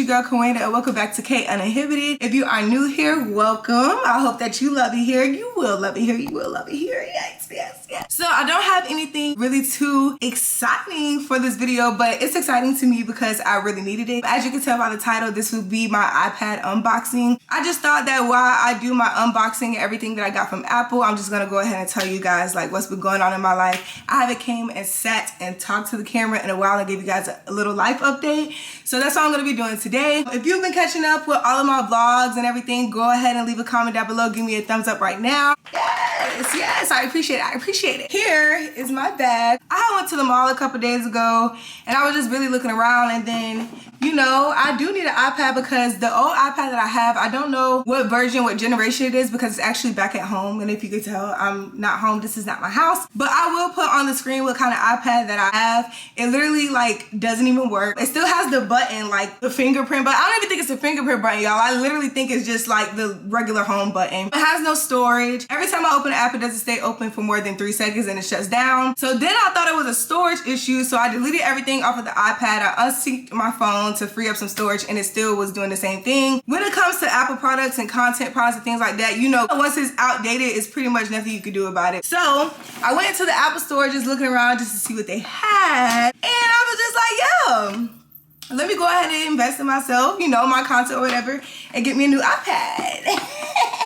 your girl Kawanda, and welcome back to Kay Uninhibited. If you are new here, welcome. I hope that you love it here. You will love it here. You will love it here. Yes, yes, yes. So I don't have anything really too exciting for this video, but it's exciting to me because I really needed it. As you can tell by the title, this would be my iPad unboxing. I just thought that while I do my unboxing and everything that I got from Apple, I'm just gonna go ahead and tell you guys like what's been going on in my life. I haven't came and sat and talked to the camera in a while and give you guys a little life update. So that's what I'm gonna be doing today. If you've been catching up with all of my vlogs and everything, go ahead and leave a comment down below. Give me a thumbs up right now. Yes, yes, I appreciate it. I appreciate it. Here is my bag. I went to the mall a couple days ago and I was just really looking around, and then, you know, I do need an iPad because the old iPad that I have, I don't know what version, what generation it is because it's actually back at home. And if you could tell, I'm not home. This is not my house. But I will put on the screen what kind of iPad that I have. It literally like doesn't even work. It still has the button, like the fingerprint, but I don't even think it's a fingerprint button, y'all. I literally think it's just like the regular home button. It has no storage. Every time I open the app, it doesn't stay open for more than 3 seconds and it shuts down. So then I thought it was a storage issue. So I deleted everything off of the iPad. I unsynced my phone to free up some storage and it still was doing the same thing. When it comes to Apple products and content products and things like that, you know, once it's outdated, it's pretty much nothing you can do about it. So I went into the Apple store just looking around just to see what they had. And I was just like, yo, let me go ahead and invest in myself, you know, my content or whatever, and get me a new iPad.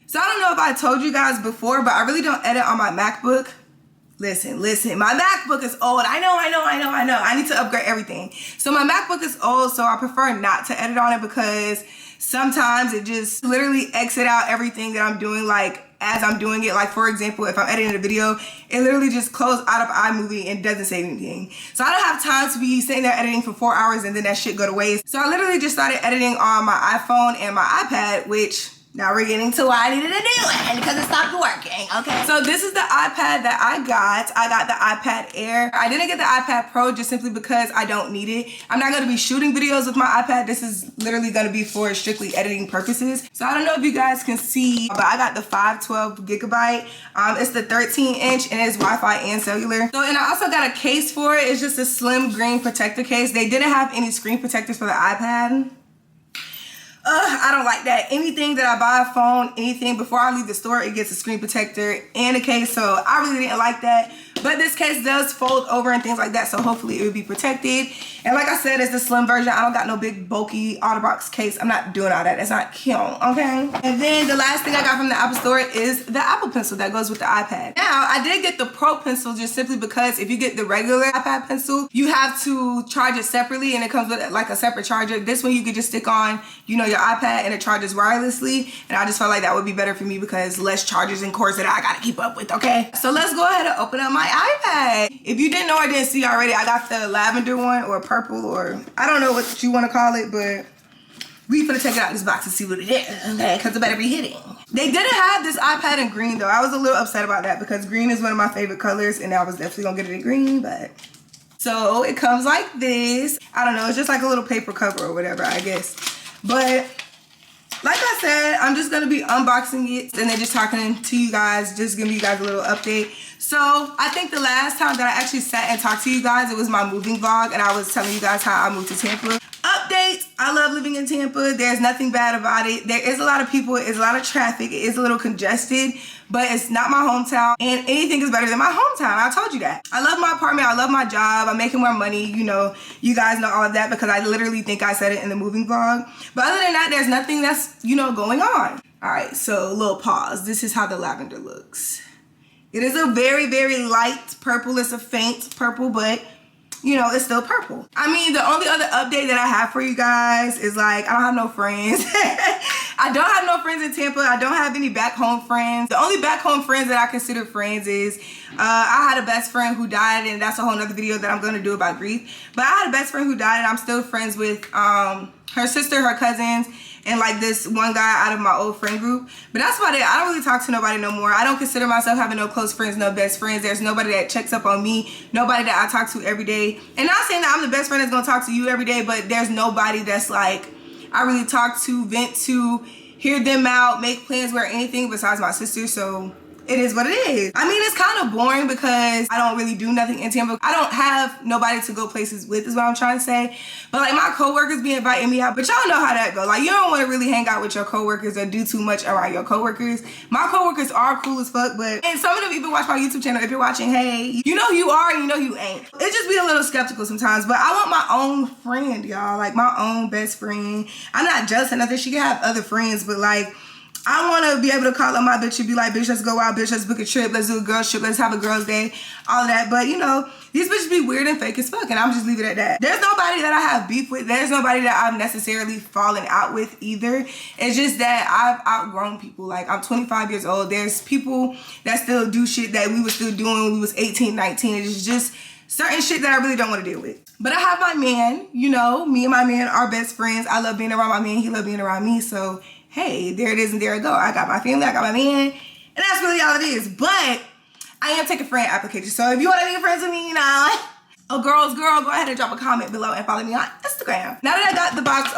So I don't know if I told you guys before, but I really don't edit on my MacBook. Listen, my MacBook is old. I know. I need to upgrade everything. So my MacBook is old, so I prefer not to edit on it because sometimes it just literally exit out everything that I'm doing, like as I'm doing it. Like for example, if I'm editing a video, it literally just closes out of iMovie and doesn't save anything. So I don't have time to be sitting there editing for 4 hours and then that shit go to waste. So I literally just started editing on my iPhone and my iPad, which now we're getting to why I needed a new one because it stopped working, okay? So this is the iPad that I got. I got the iPad Air. I didn't get the iPad Pro just simply because I don't need it. I'm not gonna be shooting videos with my iPad. This is literally gonna be for strictly editing purposes. So I don't know if you guys can see, but I got the 512 gigabyte. It's the 13-inch and it's Wi-Fi and cellular. So, and I also got a case for it. It's just a slim green protector case. They didn't have any screen protectors for the iPad. I don't like that. Anything that I buy a phone, anything, before I leave the store, it gets a screen protector and a case. So I really didn't like that. But this case does fold over and things like that. So hopefully it will be protected. And like I said, it's the slim version. I don't got no big bulky OtterBox case. I'm not doing all that. That's not cute, okay? And then the last thing I got from the Apple store is the Apple Pencil that goes with the iPad. Now, I did get the Pro Pencil just simply because if you get the regular iPad pencil, you have to charge it separately and it comes with like a separate charger. This one you could just stick on, you know, your iPad and it charges wirelessly. And I just felt like that would be better for me because less chargers and cords that I gotta keep up with, okay? So let's go ahead and open up my iPad. If you didn't know or didn't see already, I got the lavender one or purple, or I don't know what you want to call it, but we finna take it out of this box and see what it is, okay? Because it better be hitting. They didn't have this iPad in green though. I was a little upset about that because green is one of my favorite colors and I was definitely gonna get it in green, but. So it comes like this. I don't know, it's just like a little paper cover or whatever, I guess. But like I said, I'm just gonna be unboxing it and then just talking to you guys, just giving you guys a little update. So I think the last time that I actually sat and talked to you guys, it was my moving vlog and I was telling you guys how I moved to Tampa. Updates, I love living in Tampa. There's nothing bad about it. There is a lot of people, it's a lot of traffic, it is a little congested, but it's not my hometown and anything is better than my hometown. I told you that. I love my apartment, I love my job, I'm making more money, you know, you guys know all of that because I literally think I said it in the moving vlog. But other than that, there's nothing that's, you know, going on. All right, so a little pause. This is how the lavender looks. It is a very, very light purple. It's a faint purple, but you know, it's still purple. I mean, the only other update that I have for you guys is like, I don't have no friends. I don't have no friends in Tampa. I don't have any back home friends. The only back home friends that I consider friends is, I had a best friend who died, and that's a whole nother video that I'm gonna do about grief. But I had a best friend who died and I'm still friends with her sister, her cousins, and like this one guy out of my old friend group. But that's about it. I don't really talk to nobody no more. I don't consider myself having no close friends, no best friends. There's nobody that checks up on me, nobody that I talk to every day. And not saying that I'm the best friend that's gonna talk to you every day, but there's nobody that's like I really talk to, vent to, hear them out, make plans with, or anything besides my sister. So it is what it is. I mean, it's kind of boring because I don't really do nothing in Tampa. I don't have nobody to go places with is what I'm trying to say. But like my coworkers be inviting me out, but y'all know how that go. Like you don't want to really hang out with your coworkers or do too much around your coworkers. My coworkers are cool as fuck, but and some of them even watch my YouTube channel. If you're watching, hey, you know you are and you know you ain't. It just be a little skeptical sometimes, but I want my own friend, y'all. Like my own best friend. I'm not jealous or nothing. She can have other friends, but like I want to be able to call up my bitch and be like, bitch, let's go out, bitch, let's book a trip, let's do a girls trip, let's have a girls day, all of that. But you know, these bitches be weird and fake as fuck, and I'm just leave it at that. There's nobody that I have beef with. There's nobody that I've necessarily fallen out with either. It's just that I've outgrown people. Like I'm 25 years old. There's people that still do shit that we were still doing when we was 18, 19. It's just certain shit that I really don't want to deal with. But I have my man, you know, me and my man are best friends. I love being around my man. He loves being around me. So hey, there it is and there it go. I got my family, I got my man, and that's really all it is. But I am taking friend applications. So if you want to be friends with me, you know, a girl's girl, go ahead and drop a comment below and follow me on Instagram. Now that I got the box,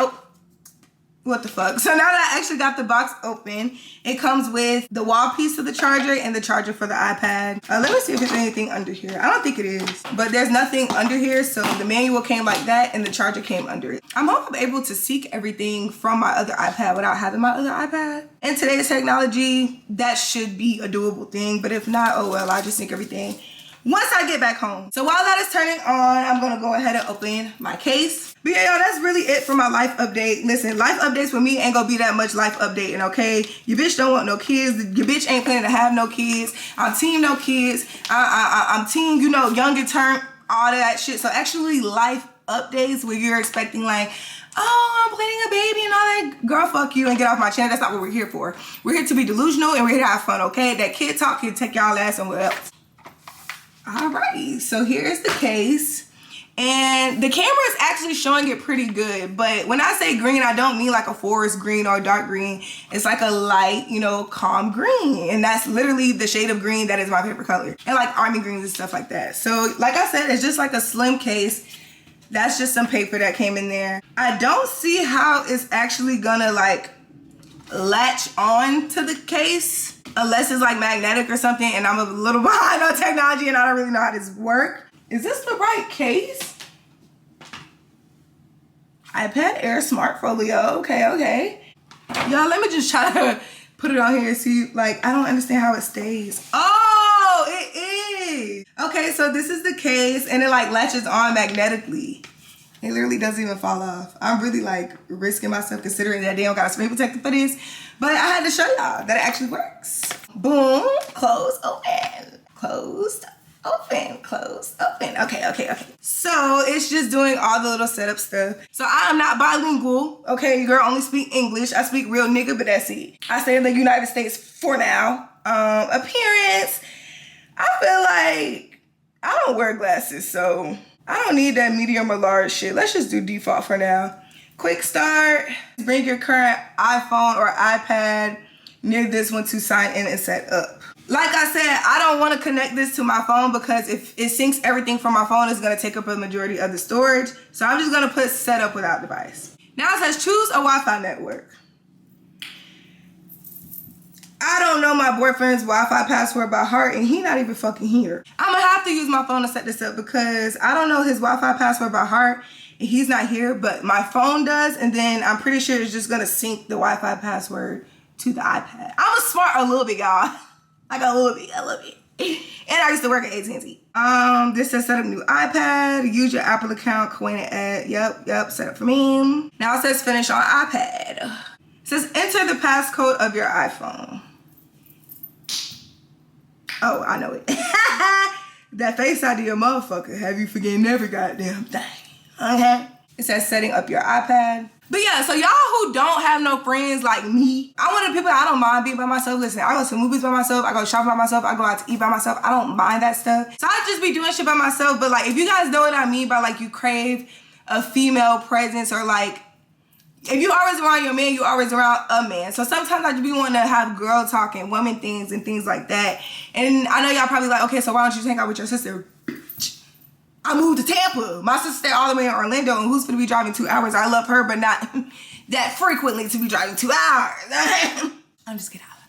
what the fuck? So now that I actually got the box open, it comes with the wall piece of the charger and the charger for the iPad. Let me see if there's anything under here. I don't think it is, but there's nothing under here. So the manual came like that and the charger came under it. I'm hoping I'm able to seek everything from my other iPad without having my other iPad. In today's technology, that should be a doable thing, but if not, oh well, I'll just sync everything once I get back home. So while that is turning on, I'm gonna go ahead and open my case. But yeah, y'all, that's really it for my life update. Listen, life updates for me ain't gonna be that much life updating, okay? Your bitch don't want no kids. Your bitch ain't planning to have no kids. I'm team no kids. I'm team, you know, younger term, all that shit. So actually life updates where you're expecting like, oh, I'm planning a baby and all that. Girl, fuck you and get off my channel. That's not what we're here for. We're here to be delusional and we're here to have fun, okay? That kid talk can take y'all ass somewhere else. Alrighty, so here's the case. And the camera is actually showing it pretty good, but when I say green, I don't mean like a forest green or dark green. It's like a light, you know, calm green. And that's literally the shade of green that is my favorite color. And like army greens and stuff like that. So like I said, it's just like a slim case. That's just some paper that came in there. I don't see how it's actually gonna like latch on to the case unless it's like magnetic or something, and I'm a little behind on technology and I don't really know how this works. Is this the right case? iPad Air Smartfolio, okay. Y'all, let me just try to put it on here and see, like, I don't understand how it stays. Oh, it is. Okay, so this is the case and it like latches on magnetically. It literally doesn't even fall off. I'm really like risking myself considering that they don't got a screen protector for this, but I had to show y'all that it actually works. Boom, close, open, closed, open, close, open. Okay. So it's just doing all the little setup stuff. So I am not bilingual. Okay, girl, only speak English. I speak real nigga, but that's it. I stay in the United States for now. Appearance, I feel like I don't wear glasses, so I don't need that medium or large shit. Let's just do default for now. Quick start. Bring your current iPhone or iPad near this one to sign in and set up. Like I said, I don't want to connect this to my phone because if it syncs everything from my phone, it's going to take up a majority of the storage. So I'm just going to put set up without device. Now it says choose a Wi-Fi network. I don't know my boyfriend's Wi-Fi password by heart and he not even fucking here. I'm gonna have to use my phone to set this up because I don't know his Wi-Fi password by heart and he's not here, but my phone does, and then I'm pretty sure it's just gonna sync the Wi-Fi password to the iPad. I'm a smart a little bit, y'all. Like a little bit. And I used to work at AT&T. This says set up new iPad, use your Apple account, coin it at, yep, set up for me. Now it says finish on iPad. It says enter the passcode of your iPhone. Oh, I know it. That Face ID a motherfucker. Have you forgetting every goddamn thing. Okay. It says setting up your iPad. But yeah, so y'all who don't have no friends like me, I'm one of the people I don't mind being by myself. Listen, I go to movies by myself. I go shopping by myself. I go out to eat by myself. I don't mind that stuff. So I just be doing shit by myself. But like, if you guys know what I mean by like you crave a female presence, or like, if you always around your man, you always around a man. So sometimes I just be wanting to have girl talk and woman things and things like that. And I know y'all probably like, okay, so why don't you hang out with your sister? I moved to Tampa. My sister stay all the way in Orlando, and who's gonna be driving 2 hours? I love her, but not that frequently to be driving 2 hours. I'm just kidding. I love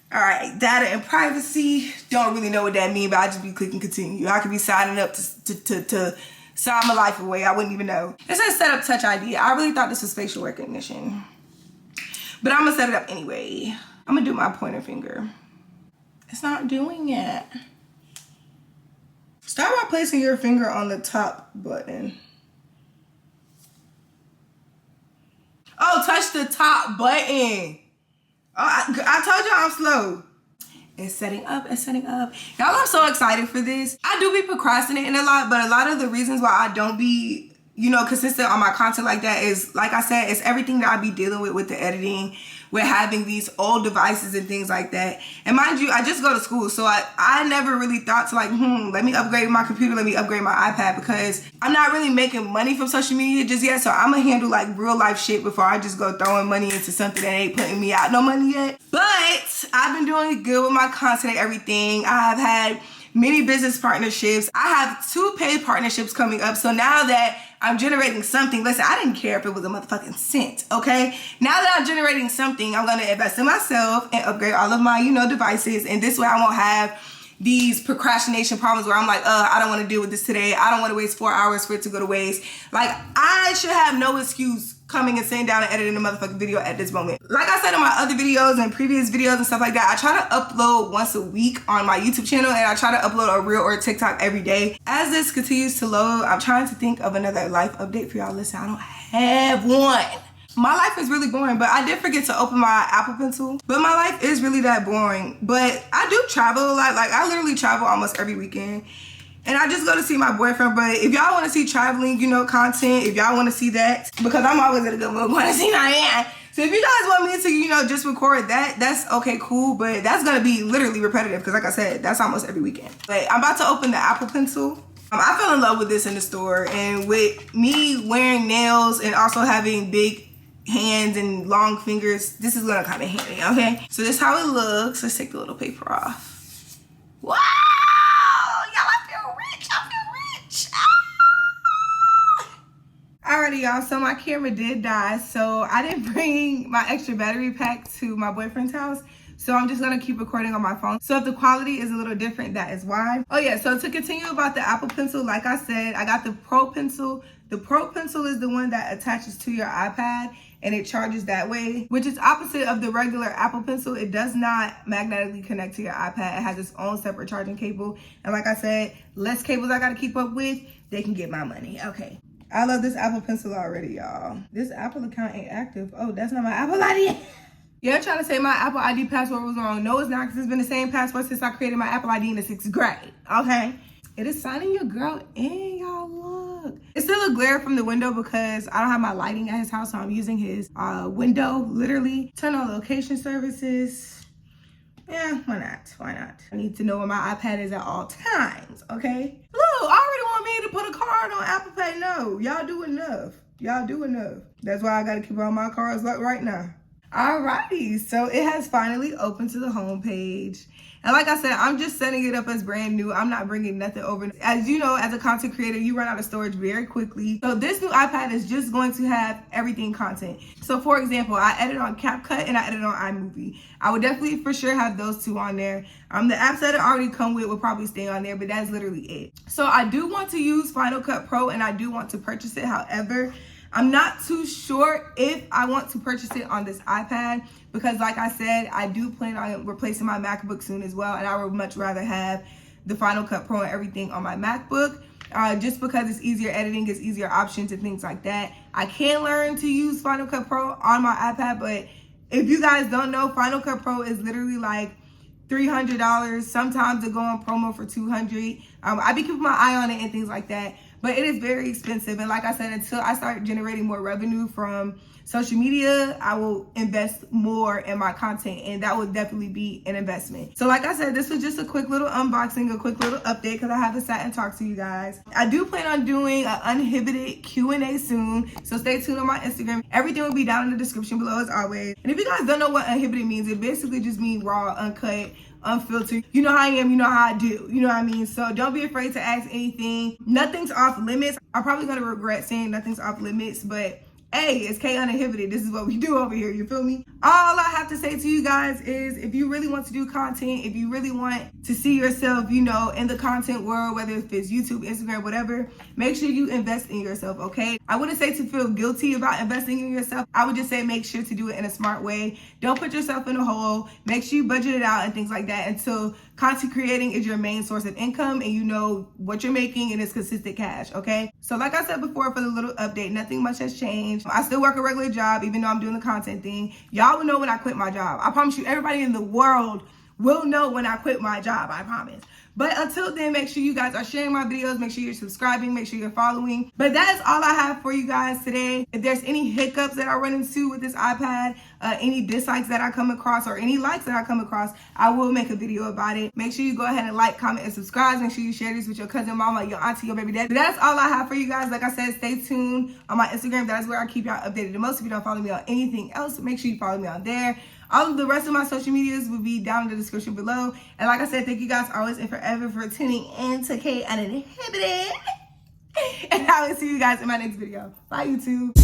you. All right, data and privacy. Don't really know what that means, but I just be clicking continue. I could be signing up to sign my life away. I wouldn't even know. It says set up Touch ID. I really thought this was facial recognition, but I'm gonna set it up anyway. I'm gonna do my pointer finger. It's not doing it. Start by placing your finger on the top button. Oh, touch the top button. Oh, I told y'all I'm slow. It's setting up, it's setting up. Y'all, I'm so excited for this. I do be procrastinating a lot, but a lot of the reasons why I don't be, consistent on my content like that is, like I said, it's everything that I be dealing with the editing, with having these old devices and things like that. And mind you, I just go to school, so I never really thought to like, let me upgrade my computer, let me upgrade my iPad, because I'm not really making money from social media just yet, so I'm gonna handle like real life shit before I just go throwing money into something that ain't putting me out no money yet. But I've been doing good with my content and everything. I have had many business partnerships. I have 2 paid partnerships coming up, so now that I'm generating something. Listen, I didn't care if it was a motherfucking cent, okay? Now that I'm generating something, I'm gonna invest in myself and upgrade all of my, devices. And this way I won't have these procrastination problems where I'm like, I don't wanna deal with this today. I don't wanna waste 4 hours for it to go to waste. Like, I should have no excuse coming and sitting down and editing a motherfucking video at this moment. Like I said in my other videos and previous videos and stuff like that, I try to upload once a week on my YouTube channel, and I try to upload a reel or a TikTok every day. As this continues to load, I'm trying to think of another life update for y'all. Listen, I don't have one. My life is really boring, but I did forget to open my Apple Pencil. But my life is really that boring. But I do travel a lot. Like, I literally travel almost every weekend. And I just go to see my boyfriend. But if y'all want to see traveling, content, if y'all want to see that, because I'm always in a good mood, want to see my aunt. So if you guys want me to, just record that, that's okay, cool. But that's going to be literally repetitive, because like I said, that's almost every weekend. But I'm about to open the Apple Pencil. I fell in love with this in the store. And with me wearing nails and also having big hands and long fingers, this is going to come in handy, okay? So this is how it looks. Let's take the little paper off. Wow! Alrighty, y'all, so my camera did die, so I didn't bring my extra battery pack to my boyfriend's house, so I'm just gonna keep recording on my phone. So if the quality is a little different, that is why. Oh yeah, so to continue about the Apple Pencil, like I said, I got the Pro Pencil. The Pro Pencil is the one that attaches to your iPad and it charges that way, which is opposite of the regular Apple Pencil. It does not magnetically connect to your iPad. It has its own separate charging cable. And like I said, less cables I gotta keep up with, they can get my money, okay. I love this Apple Pencil already, y'all. This Apple account ain't active. Oh, that's not my Apple ID. You're trying to say my Apple ID password was wrong. No, it's not, because it's been the same password since I created my Apple ID in the 6th grade, okay? It is signing your girl in, y'all, look. It's still a glare from the window because I don't have my lighting at his house, so I'm using his window, literally. Turn on location services. Yeah, why not? Why not? I need to know where my iPad is at all times, okay? Look, I already want me to put a card on Apple Pay. No, y'all do enough. Y'all do enough. That's why I gotta keep all my cards locked right now. Alrighty, so it has finally opened to the home page. And like I said, I'm just setting it up as brand new. I'm not bringing nothing over. As you know, as a content creator, you run out of storage very quickly. So this new iPad is just going to have everything content. So for example, I edit on CapCut and I edit on iMovie. I would definitely for sure have those 2 on there. The apps that it already come with will probably stay on there, but that's literally it. So I do want to use Final Cut Pro and I do want to purchase it. However, I'm not too sure if I want to purchase it on this iPad, because like I said, I do plan on replacing my MacBook soon as well, and I would much rather have the Final Cut Pro and everything on my MacBook, just because it's easier editing, it's easier options and things like that. I can learn to use Final Cut Pro on my iPad, but if you guys don't know, Final Cut Pro is literally like $300. Sometimes they go on promo for $200. I be keeping my eye on it and things like that. But it is very expensive. And like I said, until I start generating more revenue from social media, I will invest more in my content. And that would definitely be an investment. So like I said, this was just a quick little unboxing, a quick little update, because I haven't sat and talked to you guys. I do plan on doing an Uninhibited Q&A soon. So stay tuned on my Instagram. Everything will be down in the description below as always. And if you guys don't know what Uninhibited means, it basically just means raw, uncut, unfiltered. You know how I am, you know how I do. You know what I mean? So don't be afraid to ask anything. Nothing's off limits. I'm probably going to regret saying nothing's off limits, but Hey, it's Kay Uninhibited. This is what we do over here. You feel me? All I have to say to you guys is if you really want to do content, if you really want to see yourself, you know, in the content world, whether if it's YouTube, Instagram, whatever, make sure you invest in yourself, okay? I wouldn't say to feel guilty about investing in yourself. I would just say make sure to do it in a smart way. Don't put yourself in a hole. Make sure you budget it out and things like that until content creating is your main source of income and you know what you're making and it's consistent cash, okay? So like I said before, for the little update, nothing much has changed. I still work a regular job even though I'm doing the content thing. Y'all will know when I quit my job. I promise you, everybody in the world will know when I quit my job, I promise. But until then, make sure you guys are sharing my videos. Make sure you're subscribing. Make sure you're following. But that is all I have for you guys today. If there's any hiccups that I run into with this iPad, any dislikes that I come across or any likes that I come across, I will make a video about it. Make sure you go ahead and like, comment, and subscribe. Make sure you share this with your cousin, mama, your auntie, your baby daddy. That's all I have for you guys. Like I said, stay tuned on my Instagram. That is where I keep y'all updated the most. If you don't follow me on anything else, make sure you follow me on there. All of the rest of my social medias will be down in the description below. And like I said, thank you guys always and forever for tuning in to Kay Uninhibited. And I will see you guys in my next video. Bye, YouTube.